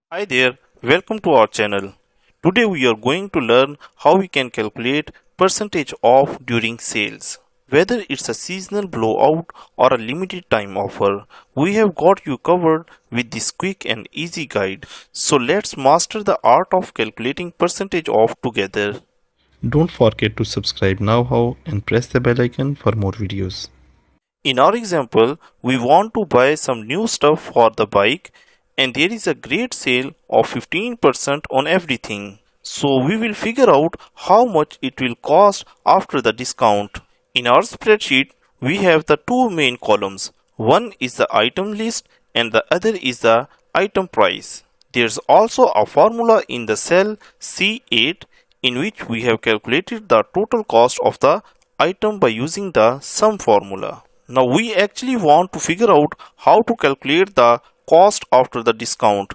Hi there, welcome to our channel. Today we are going to learn how we can calculate percentage off during sales. Whether it's a seasonal blowout or a limited time offer, we have got you covered with this quick and easy guide. So let's master the art of calculating percentage off together. Don't forget to subscribe now and press the bell icon for more videos. In our example, we want to buy some new stuff for the bike and there is a great sale of 15% on everything. So we will figure out how much it will cost after the discount. In our spreadsheet, we have the two main columns. One is the item list and the other is the item price. There's also a formula in the cell C8 in which we have calculated the total cost of the item by using the sum formula. Now we actually want to figure out how to calculate the cost after the discount.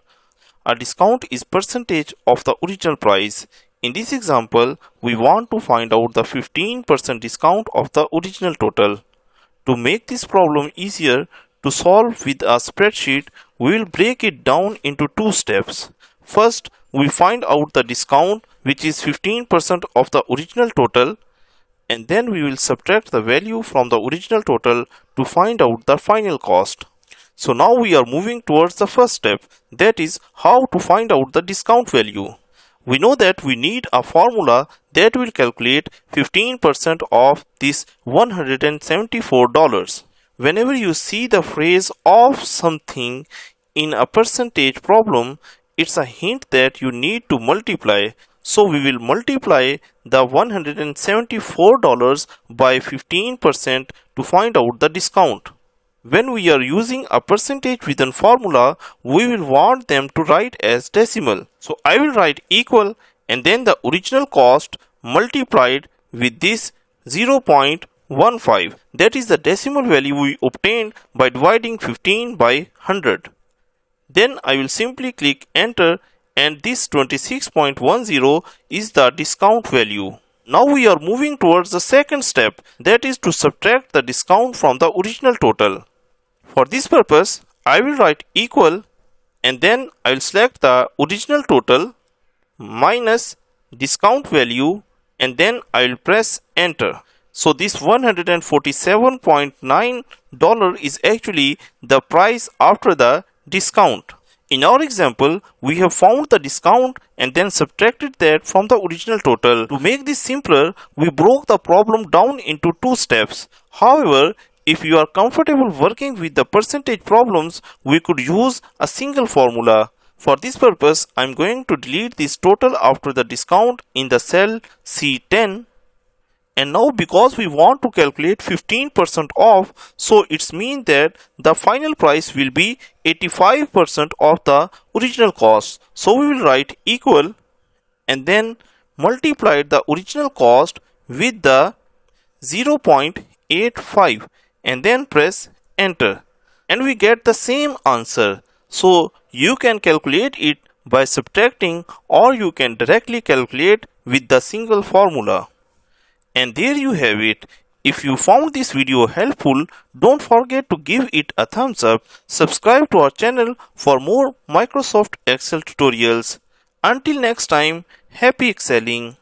A discount is percentage of the original price. In this example, we want to find out the 15% discount of the original total. To make this problem easier to solve with a spreadsheet, we will break it down into two steps. First, we find out the discount, which is 15% of the original total, and then we will subtract the value from the original total to find out the final cost. So now we are moving towards the first step, that is how to find out the discount value. We know that we need a formula that will calculate 15% of this $174. Whenever you see the phrase of something in a percentage problem, it's a hint that you need to multiply. So we will multiply the $174 by 15% to find out the discount. When we are using a percentage within formula, we will want them to write as decimal. So I will write equal and then the original cost multiplied with this 0.15. That is the decimal value we obtained by dividing 15 by 100. Then I will simply click enter and this 26.10 is the discount value. Now we are moving towards the second step, that is to subtract the discount from the original total. For this purpose, I will write equal and then I will select the original total minus discount value and then I will press enter. So this $147.9 is actually the price after the discount. In our example, we have found the discount and then subtracted that from the original total. To make this simpler, we broke the problem down into two steps. However, if you are comfortable working with the percentage problems, we could use a single formula. For this purpose, I am going to delete this total after the discount in the cell C10. And now because we want to calculate 15% off, so it's mean that the final price will be 85% of the original cost. So we will write equal and then multiply the original cost with the 0.85 and then press enter and we get the same answer. So you can calculate it by subtracting or you can directly calculate with the single formula. And there you have it. If you found this video helpful, don't forget to give it a thumbs up, subscribe to our channel for more Microsoft Excel tutorials. Until next time, happy excelling!